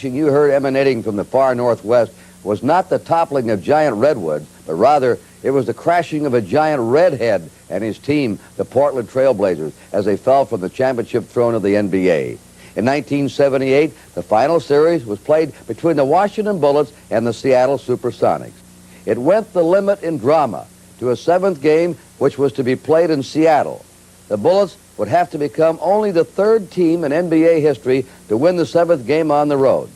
You heard emanating from the far northwest was not the toppling of giant redwoods, but rather it was the crashing of a giant redhead and his team, the Portland Trail Blazers, as they fell from the championship throne of the NBA. In 1978, the final series was played between the Washington Bullets and the Seattle Supersonics. It went the limit in drama to a seventh game, which was to be played in Seattle. The Bullets would have to become only the third team in NBA history to win the seventh game on the road.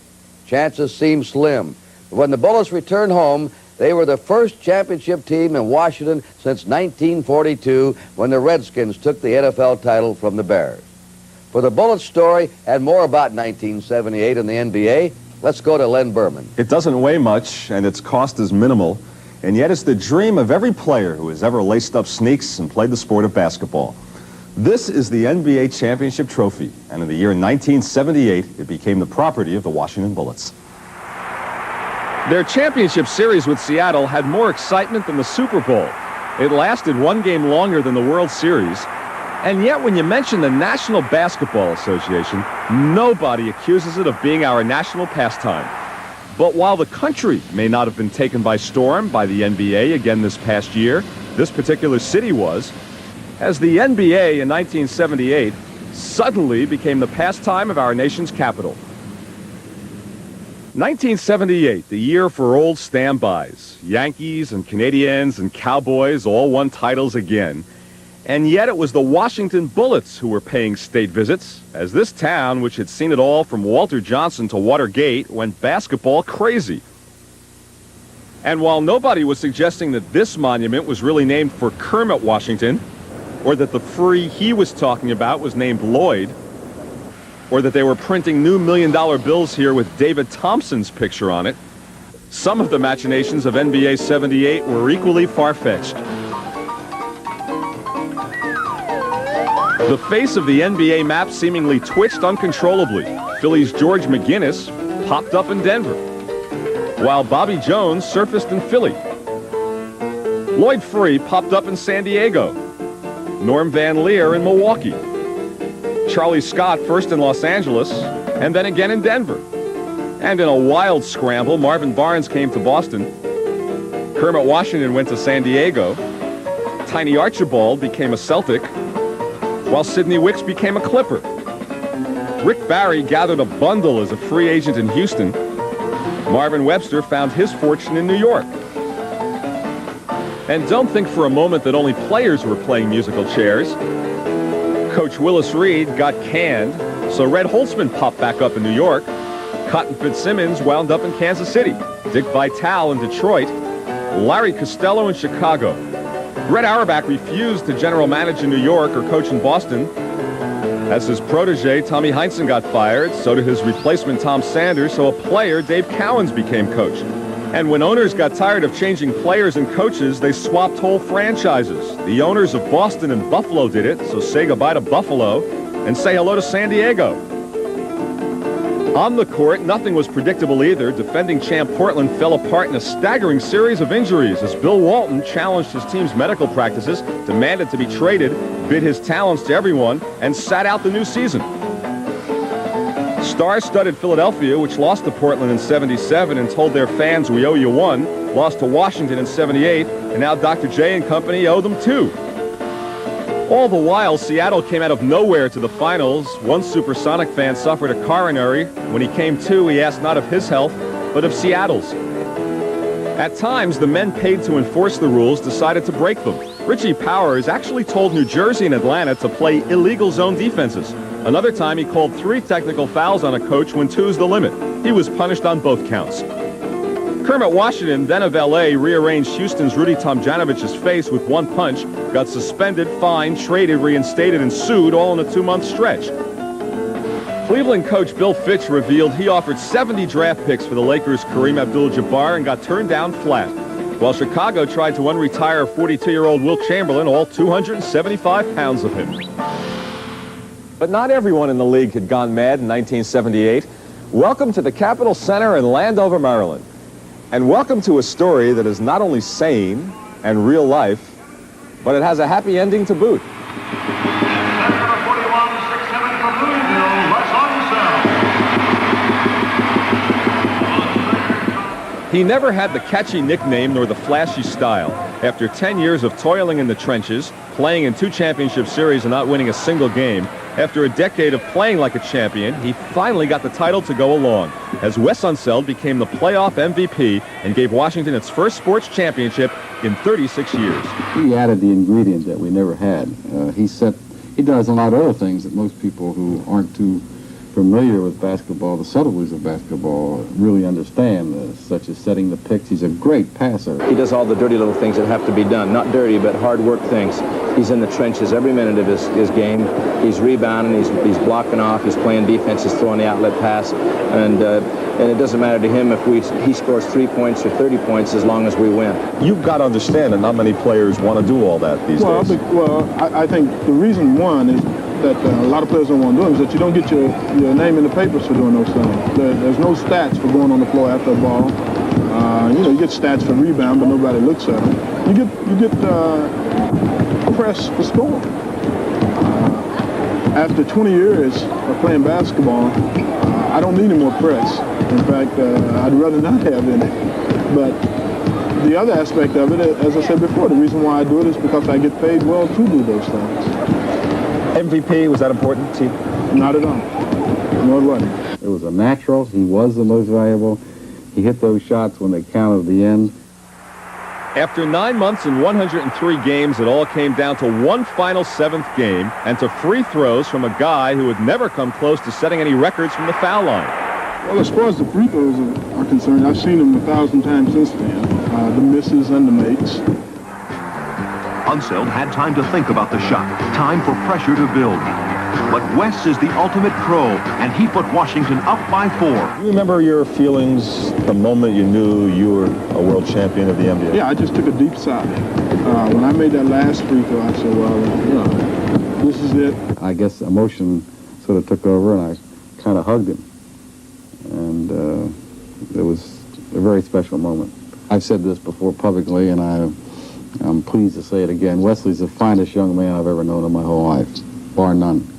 Chances seemed slim. But when the Bullets returned home, they were the first championship team in Washington since 1942, when the Redskins took the NFL title from the Bears. For the Bullets story and more about 1978 in the NBA, let's go to Len Berman. It doesn't weigh much, and its cost is minimal, and yet it's the dream of every player who has ever laced up sneaks and played the sport of basketball. This is the NBA Championship Trophy, and in the year 1978, it became the property of the Washington Bullets. Their championship series with Seattle had more excitement than the Super Bowl. It lasted one game longer than the World Series, and yet when you mention the National Basketball Association, nobody accuses it of being our national pastime. But while the country may not have been taken by storm by the NBA again this past year, this particular city was, as the NBA in 1978 suddenly became the pastime of our nation's capital. 1978, the year for old standbys. Yankees and Canadiens and Cowboys all won titles again. And yet it was the Washington Bullets who were paying state visits, as this town, which had seen it all from Walter Johnson to Watergate, went basketball crazy. And while nobody was suggesting that this monument was really named for Kermit Washington, or that the free he was talking about was named Lloyd, or that they were printing new million-dollar bills here with David Thompson's picture on it, some of the machinations of NBA 78 were equally far-fetched. The face of the NBA map seemingly twitched uncontrollably. Philly's George McGinnis popped up in Denver, while Bobby Jones surfaced in Philly. Lloyd Free popped up in San Diego. Norm Van Leer in Milwaukee. Charlie Scott first in Los Angeles, and then again in Denver. And in a wild scramble, Marvin Barnes came to Boston. Kermit Washington went to San Diego. Tiny Archibald became a Celtic, while Sidney Wicks became a Clipper. Rick Barry gathered a bundle as a free agent in Houston. Marvin Webster found his fortune in New York. And don't think for a moment that only players were playing musical chairs. Coach Willis Reed got canned, so Red Holtzman popped back up in New York. Cotton Fitzsimmons wound up in Kansas City. Dick Vitale in Detroit. Larry Costello in Chicago. Red Auerbach refused to general manage in New York or coach in Boston. As his protege, Tommy Heinsohn, got fired, so did his replacement, Tom Sanders, so a player, Dave Cowens, became coach. And when owners got tired of changing players and coaches, they swapped whole franchises. The owners of Boston and Buffalo did it, so say goodbye to Buffalo and say hello to San Diego. On the court, nothing was predictable either. Defending champ Portland fell apart in a staggering series of injuries as Bill Walton challenged his team's medical practices, demanded to be traded, bid his talents to everyone, and sat out the new season. Star-studded Philadelphia, which lost to Portland in '77 and told their fans, "We owe you one," lost to Washington in '78, and now Dr. J and company owe them two. All the while, Seattle came out of nowhere to the finals. One Supersonic fan suffered a coronary. When he came to, he asked not of his health, but of Seattle's. At times, the men paid to enforce the rules decided to break them. Richie Powers actually told New Jersey and Atlanta to play illegal zone defenses. Another time, he called 3 technical fouls on a coach when 2's the limit. He was punished on both counts. Kermit Washington, then of L.A., rearranged Houston's Rudy Tomjanovich's face with one punch, got suspended, fined, traded, reinstated, and sued all in a 2-month stretch. Cleveland coach Bill Fitch revealed he offered 70 draft picks for the Lakers' Kareem Abdul-Jabbar and got turned down flat, while Chicago tried to unretire 42-year-old Wilt Chamberlain, all 275 pounds of him. But not everyone in the league had gone mad in 1978. Welcome to the Capitol Center in Landover, Maryland. And welcome to a story that is not only sane and real life, but it has a happy ending to boot. Number 41, 6'7" from Louisville, Russ Armstrong. He never had the catchy nickname nor the flashy style. After 10 years of toiling in the trenches, playing in 2 championship series and not winning a single game, after a decade of playing like a champion, he finally got the title to go along, as Wes Unseld became the playoff MVP and gave Washington its first sports championship in 36 years. He added the ingredient that we never had. He does a lot of other things that most people who aren't too familiar with basketball, the subtleties of basketball, really understand, such as setting the picks. He's a great passer. He does all the dirty little things that have to be done. Not dirty, but hard work things. He's in the trenches every minute of his game. He's rebounding, he's blocking off, he's playing defense, he's throwing the outlet pass, and it doesn't matter to him if he scores 3 points or 30 points as long as we win. You've got to understand that not many players want to do all that these days. I think the reason one is that a lot of players don't want to do is that you don't get your name in the papers for doing those things. There's no stats for going on the floor after a ball. You get stats for rebound, but nobody looks at them. You get press for scoring. After 20 years of playing basketball, I don't need any more press. In fact, I'd rather not have any. But the other aspect of it, as I said before, the reason why I do it is because I get paid well to do those things. MVP, was that important to you? Not at all. No, it wasn't. It was a natural. He was the most valuable. He hit those shots when they counted at the end. After 9 months and 103 games, it all came down to one final 7th game and to free throws from a guy who had never come close to setting any records from the foul line. Well, as far as the free throws are concerned, I've seen them 1,000 times since then. The misses and the makes. Unseld had time to think about the shot, time for pressure to build. But Wes is the ultimate pro, and he put Washington up by 4. You remember your feelings the moment you knew you were a world champion of the NBA? Yeah, I just took a deep sigh. When I made that last free throw, I said, well, this is it. I guess emotion sort of took over, and I kind of hugged him. And it was a very special moment. I've said this before publicly, and I'm pleased to say it again. Wesley's the finest young man I've ever known in my whole life, bar none.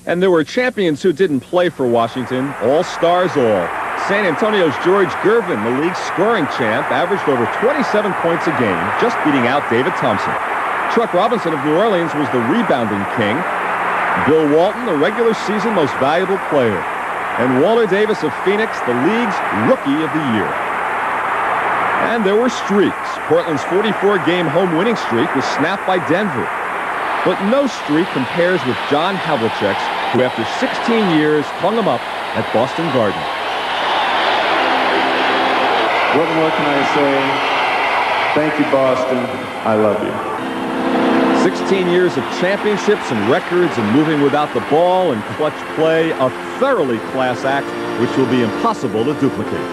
And there were champions who didn't play for Washington, all-stars all. San Antonio's George Gervin, the league's scoring champ, averaged over 27 points a game, just beating out David Thompson. Chuck Robinson of New Orleans was the rebounding king. Bill Walton, the regular season most valuable player. And Walter Davis of Phoenix, the league's Rookie of the Year. And there were streaks. Portland's 44-game home winning streak was snapped by Denver. But no streak compares with John Havlicek's, who after 16 years hung him up at Boston Garden. What more can I say? Thank you, Boston. I love you. 16 years of championships and records and moving without the ball and clutch play, a thoroughly class act which will be impossible to duplicate.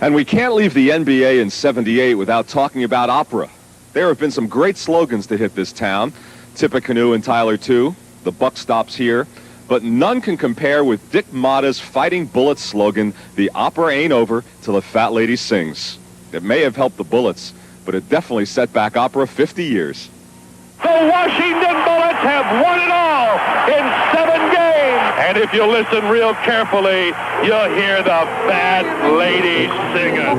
And we can't leave the NBA in '78 without talking about opera. There have been some great slogans to hit this town. Tippecanoe and Tyler too. The buck stops here. But none can compare with Dick Motta's Fighting Bullets slogan, "The opera ain't over till the fat lady sings." It may have helped the Bullets, but it definitely set back opera 50 years. The Washington Bullets have won it all in 7 games. And if you listen real carefully, you'll hear the fat lady singing.